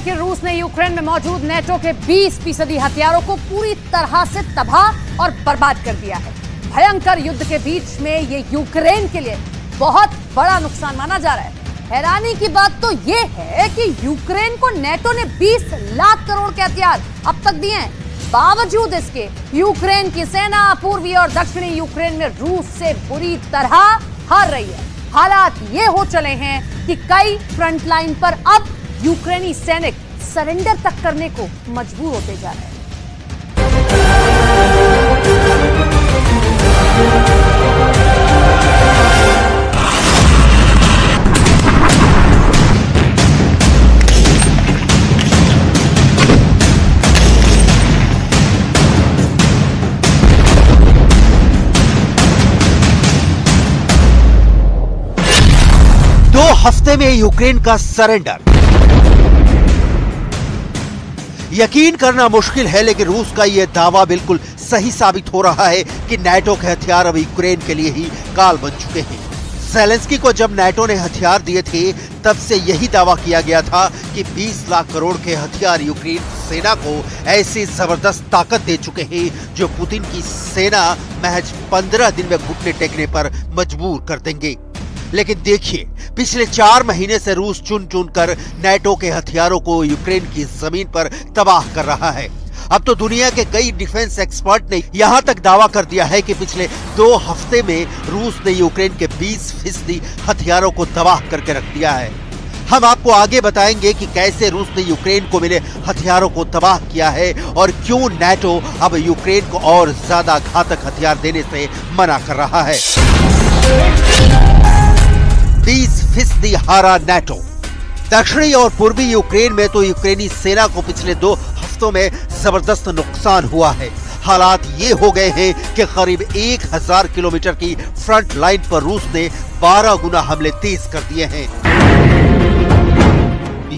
कि रूस ने यूक्रेन में मौजूद नेटो के 20% हथियारों को पूरी तरह से तबाह और बर्बाद कर दिया है। भयंकर युद्ध के बीच में ये यूक्रेन के लिए बहुत बड़ा नुकसान माना जा रहा है। हैरानी की बात तो ये है कि यूक्रेन को नेटो ने 20 लाख करोड़ के हथियार अब तक दिए हैं। बावजूद इसके यूक्रेन की सेना पूर्वी और दक्षिणी यूक्रेन में रूस से बुरी तरह हार रही है। हालात ये हो चले हैं कि कई फ्रंटलाइन पर अब यूक्रेनी सैनिक सरेंडर तक करने को मजबूर होते जा रहे हैं। हफ्ते में यूक्रेन का सरेंडर। यकीन करना मुश्किल है, लेकिन रूस का यह दावा बिल्कुल सही साबित हो रहा है कि नाटो के हथियार अब यूक्रेन के लिए ही काल बन चुके हैं। ज़ेलेंस्की को जब नाटो ने हथियार दिए थे, तब से यही दावा किया गया था कि 20 लाख करोड़ के हथियार यूक्रेन सेना को ऐसी जबरदस्त ताकत दे चुके हैं जो पुतिन की सेना महज 15 दिन में घुटने टेकने पर मजबूर कर देंगे। लेकिन देखिए, पिछले 4 महीने से रूस चुन चुन कर नाटो के हथियारों को यूक्रेन की जमीन पर तबाह कर रहा है। अब तो दुनिया के कई डिफेंस एक्सपर्ट ने यहां तक दावा कर दिया है कि पिछले 2 हफ्ते में रूस ने यूक्रेन के 20% हथियारों को तबाह करके रख दिया है। हम आपको आगे बताएंगे कि कैसे रूस ने यूक्रेन को मिले हथियारों को तबाह किया है और क्यों नाटो अब यूक्रेन को और ज्यादा घातक हथियार देने से मना कर रहा है। 20% हारा नाटो। दक्षिणी और पूर्वी यूक्रेन में तो यूक्रेनी सेना को पिछले 2 हफ्तों में जबरदस्त नुकसान हुआ है। हालात ये हो गए हैं कि करीब 1000 किलोमीटर की फ्रंट लाइन पर रूस ने 12 गुना हमले तेज कर दिए हैं।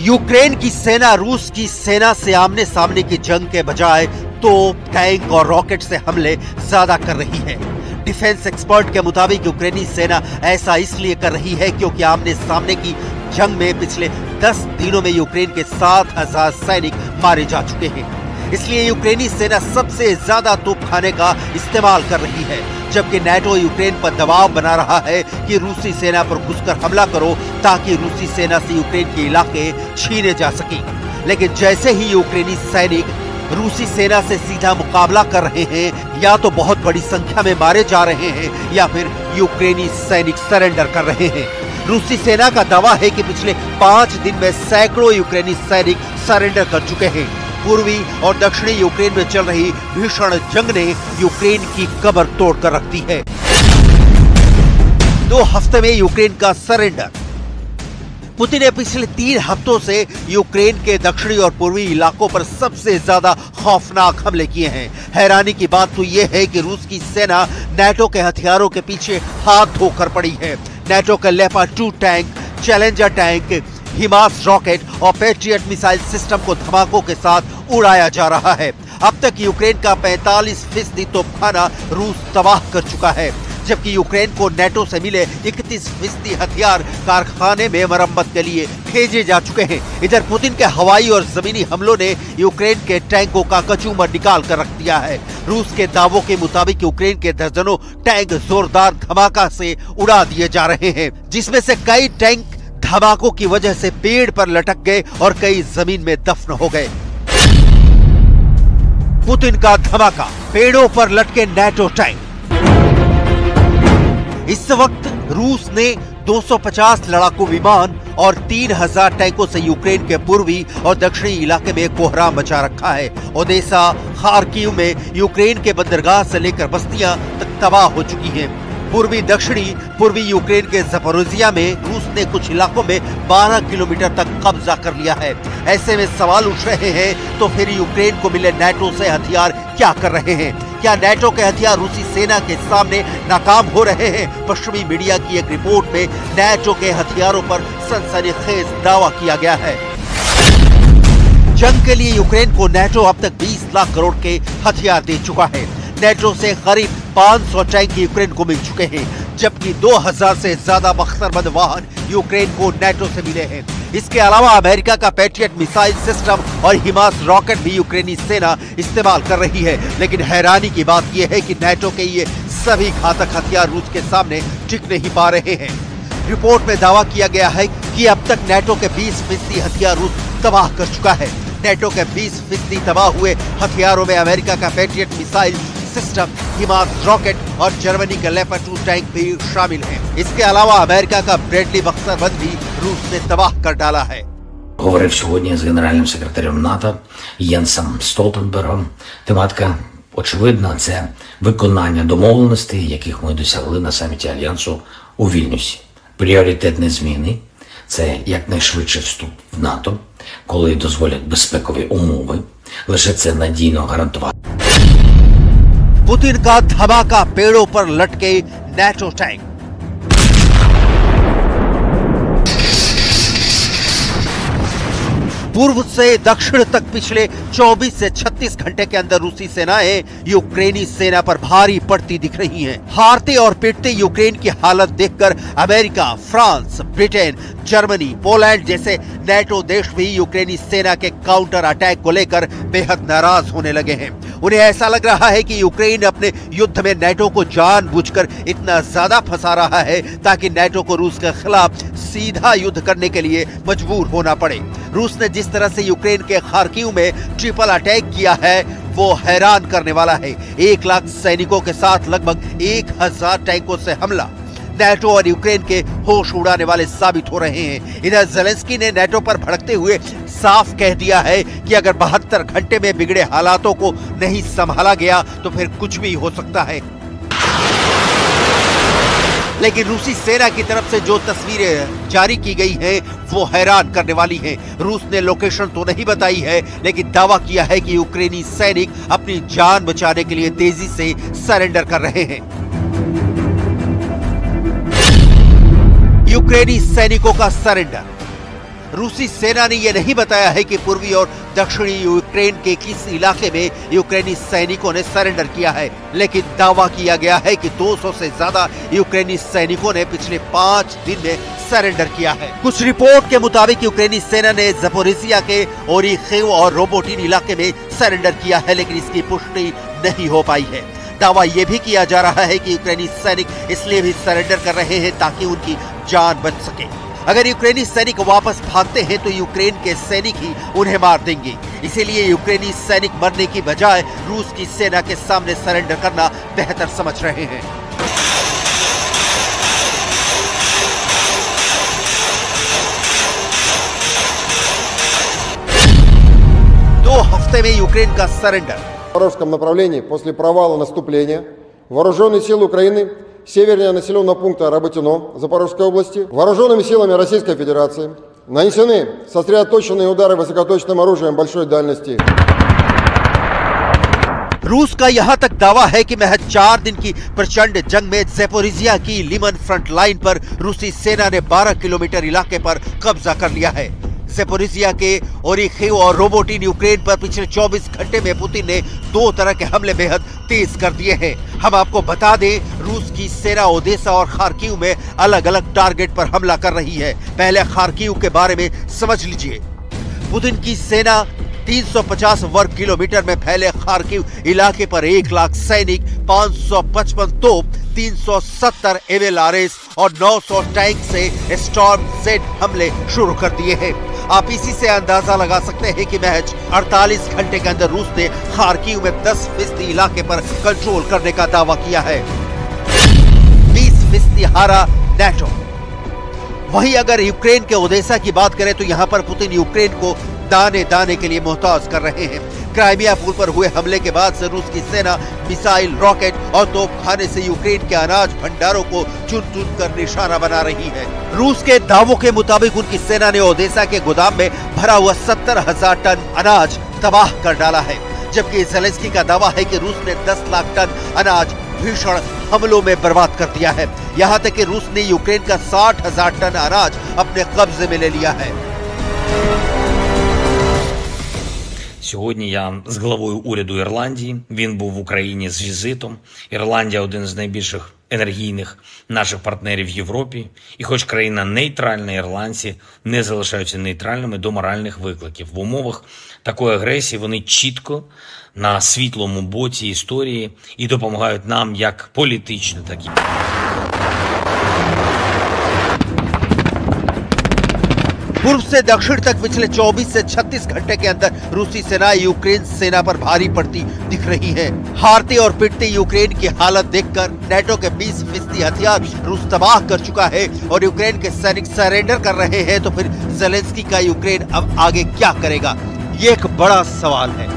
यूक्रेन की सेना रूस की सेना से आमने सामने की जंग के बजाय तोप, टैंक और रॉकेट से हमले ज्यादा कर रही है। डिफेंस एक्सपर्ट के मुताबिक यूक्रेनी सेना ऐसा इसलिए कर रही है क्योंकि आमने सामने की जंग में पिछले 10 दिनों में यूक्रेन के 7000 सैनिक मारे जा चुके हैं। इसलिए यूक्रेनी सेना सबसे ज्यादा तोपखाने का इस्तेमाल कर रही है, जबकि नाटो यूक्रेन पर दबाव बना रहा है कि रूसी सेना पर घुसकर हमला करो ताकि रूसी सेना से यूक्रेन के इलाके छीने जा सके। लेकिन जैसे ही यूक्रेनी सैनिक रूसी सेना से सीधा मुकाबला कर रहे हैं, या तो बहुत बड़ी संख्या में मारे जा रहे हैं या फिर यूक्रेनी सैनिक सरेंडर कर रहे हैं। रूसी सेना का दावा है कि पिछले 5 दिन में सैकड़ों यूक्रेनी सैनिक सरेंडर कर चुके हैं। पूर्वी और दक्षिणी यूक्रेन में चल रही भीषण जंग ने यूक्रेन की कमर तोड़कर रख दी है। 2 हफ्ते में यूक्रेन का सरेंडर। पुतिन ने पिछले 3 हफ्तों से यूक्रेन के दक्षिणी और पूर्वी इलाकों पर सबसे ज्यादा खौफनाक हमले किए हैं। हैरानी की बात तो यह है कि रूस की सेना नाटो के हथियारों के पीछे हाथ धोकर पड़ी है। नाटो के Leopard 2 tank, Challenger tank, HIMARS rocket और पैट्रियट मिसाइल सिस्टम को धमाकों के साथ उड़ाया जा रहा है। अब तक यूक्रेन का 45% तोपखाना रूस तबाह कर चुका है, जबकि यूक्रेन को नाटो से मिले 31% हथियार कारखाने में मरम्मत के लिए भेजे जा चुके हैं। इधर पुतिन के हवाई और जमीनी हमलों ने यूक्रेन के टैंकों का कचूमर निकाल कर रख दिया है। रूस के दावों के मुताबिक यूक्रेन के दर्जनों टैंक जोरदार धमाका से उड़ा दिए जा रहे हैं, जिसमें से कई टैंक धमाकों की वजह से पेड़ पर लटक गए और कई जमीन में दफन हो गए। पुतिन का धमाका, पेड़ों पर लटके नाटो टैंक। इस वक्त रूस ने 250 लड़ाकू विमान और 3000 टैंकों से यूक्रेन के पूर्वी और दक्षिणी इलाके में कोहराम मचा रखा है। ओडेसा, खार्किव में यूक्रेन के बंदरगाह से लेकर बस्तियां तक तबाह हो चुकी हैं। पूर्वी यूक्रेन के ज़पोरिज़िया में रूस ने कुछ इलाकों में 12 किलोमीटर तक कब्जा कर लिया है। ऐसे में सवाल उठ रहे हैं, तो फिर यूक्रेन को मिले नाटो से हथियार क्या कर रहे हैं? क्या नाटो के हथियार रूसी सेना के सामने नाकाम हो रहे हैं? पश्चिमी मीडिया की एक रिपोर्ट में नाटो के हथियारों पर सनसनीखेज दावा किया गया है। जंग के लिए यूक्रेन को नाटो अब तक 20 लाख करोड़ के हथियार दे चुका है। नाटो से करीब 500 टैंक यूक्रेन को मिल चुके हैं, जबकि 2000 से ज्यादा बख्तरबंद वाहन यूक्रेन को नाटो से मिले हैं। इसके अलावा अमेरिका का पैट्रियट मिसाइल सिस्टम और हिमास रॉकेट भी यूक्रेनी सेना इस्तेमाल कर रही है। लेकिन हैरानी की बात यह है कि नाटो के ये सभी घातक हथियार रूस के सामने टिक नहीं पा रहे हैं। रिपोर्ट में दावा किया गया है कि अब तक नाटो के 20% हथियार रूस तबाह कर चुका है। नाटो के 20% तबाह हुए हथियारों में अमेरिका का पैट्रियट मिसाइल सिस्टम, हिमास रॉकेट और जर्मनी का लेपर्ड 2 टैंक भी शामिल है। इसके अलावा अमेरिका का ब्रैडली बख्तरबंद भी रूस ने तबाह कर डाला है। Говорив сьогодні з генеральним секретарем НАТО Єнсом Столтенбергом. Тематика очевидна – це виконання домовленостей, яких ми досягли на саміті Альянсу у Вільнюсі. Пріоритет незмінний – це якнайшвидше вступ в НАТО, коли дозволять безпекові умови. Лише це надійно гарантувати. पुतिन का धमाका पेड़ों पर लटके नाटो टैंक। पूर्व से दक्षिण तक पिछले 24 से 36 घंटे के अंदर रूसी सेनाएं यूक्रेनी सेना पर भारी पड़ती दिख रही हैं। हारते और पिटते यूक्रेन की हालत देखकर America, France, Britain, Germany, Poland जैसे नाटो देश भी यूक्रेनी सेना के काउंटर अटैक को लेकर बेहद नाराज होने लगे हैं। उन्हें ऐसा लग रहा है कि यूक्रेन अपने युद्ध में नाटो को जानबूझकर इतना ज्यादा फंसा रहा है ताकि नाटो को रूस के खिलाफ सीधा युद्ध करने के लिए मजबूर होना पड़े। रूस ने जिस तरह से यूक्रेन के खार्किव में ट्रिपल अटैक किया है वो हैरान करने वाला है। 1 लाख सैनिकों के साथ लगभग 1000 टैंकों से हमला नाटो और यूक्रेन के होश उड़ाने वाले साबित हो रहे हैं। इधर ज़ेलेंस्की ने नाटो पर भड़कते हुए साफ कह दिया है कि अगर 72 घंटे में बिगड़े हालातों को नहीं संभाला गया तो फिर कुछ भी हो सकता है। लेकिन रूसी सेना की तरफ से जो तस्वीरें जारी की गई हैं वो हैरान करने वाली हैं। रूस ने लोकेशन तो नहीं बताई है लेकिन दावा किया है कि यूक्रेनी सैनिक अपनी जान बचाने के लिए तेजी से सरेंडर कर रहे हैं। यूक्रेनी सैनिकों का सरेंडर। रूसी सेना ने यह नहीं बताया है कि पूर्वी और दक्षिणी यूक्रेन के किस इलाके में यूक्रेनी सैनिकों ने सरेंडर किया है, लेकिन दावा किया गया है कि 200 से ज्यादा यूक्रेनी सैनिकों ने पिछले 5 दिन में सरेंडर किया है। कुछ रिपोर्ट के मुताबिक यूक्रेनी सेना ने ज़पोरिजिया के ओरिखेव और रोबोटिन इलाके में सरेंडर किया है, लेकिन इसकी पुष्टि नहीं हो पाई है। दावा यह भी किया जा रहा है कि यूक्रेनी सैनिक इसलिए भी सरेंडर कर रहे हैं ताकि उनकी जान बच सके। अगर यूक्रेनी सैनिक वापस भागते हैं तो यूक्रेन के सैनिक ही उन्हें मार देंगे। इसीलिए यूक्रेनी सैनिक मरने की बजाय रूस की सेना के सामने सरेंडर करना बेहतर समझ रहे हैं। दो हफ्ते में यूक्रेन का सरेंडर। В Запорожском направлении после провала наступления вооруженные силы Украины севернее населенного пункта Работино Запорожской области вооруженными силами Российской Федерации нанесены сосредоточенные удары высокоточным оружием большой дальности। रूस का यहां तक दावा है कि महज 4 दिन की प्रचंड जंग में ज़पोरिजिया की लिमन फ्रंट लाइन पर रूसी सेना ने 12 किलोमीटर इलाके पर कब्जा कर लिया है। ज़पोरिजिया के ओरिखेव और रोबोटिन यूक्रेन पर पिछले 24 घंटे में पुतिन ने 2 तरह के हमले बेहद तेज कर दिए हैं। हम आपको बता दें, रूस की सेना ओदेसा और खार्किव में अलग अलग टारगेट पर हमला कर रही है। पहले खार्किव के बारे में समझ लीजिए। पुतिन की सेना 350 वर्ग किलोमीटर में फैले खार्किव इलाके पर 1 लाख सैनिक, 555 तोप, 370 MLRS और 900 टैंक से स्टॉर्म जेड हमले शुरू कर दिए हैं। आप इसी से अंदाजा लगा सकते हैं कि महज 48 घंटे के अंदर रूस ने खार्किव में 10% इलाके पर कंट्रोल करने का दावा किया है। 20% हारा नाटो। वहीं अगर यूक्रेन के ओदेसा की बात करें तो यहां पर पुतिन यूक्रेन को दाने दाने के लिए मोहताज कर रहे हैं। क्राइमिया पुल पर हुए हमले के बाद से रूस की सेना मिसाइल, रॉकेट और तोपखाने से यूक्रेन के अनाज भंडारों को चुन-चुन कर निशाना बना रही है। रूस के दावों के मुताबिक उनकी सेना ने ओदेसा के गोदाम में भरा हुआ 70,000 टन अनाज तबाह कर डाला है, जबकि ज़ेलेंस्की का दावा है कि रूस ने 10 लाख टन अनाज भीषण हमलों में बर्बाद कर दिया है। यहाँ तक कि रूस ने यूक्रेन का 60,000 टन अनाज अपने कब्जे में ले लिया है। Сьогодні я з главою уряду Ірландії. Він був в Україні з візитом. Ірландія – один з найбільших енергійних наших партнерів в Європі. І хоч країна нейтральна, ірландці не залишаються нейтральними до моральних викликів. В умовах такої агресії вони чітко на світлому боці історії і допомагають нам як політично, так і पूर्व से दक्षिण तक पिछले 24 से 36 घंटे के अंदर रूसी सेना यूक्रेन सेना पर भारी पड़ती दिख रही है। हारती और पिटती यूक्रेन की हालत देखकर नेटो के 20% हथियार रूस तबाह कर चुका है और यूक्रेन के सैनिक सरेंडर कर रहे हैं, तो फिर जेलेंस्की का यूक्रेन अब आगे क्या करेगा, ये एक बड़ा सवाल है।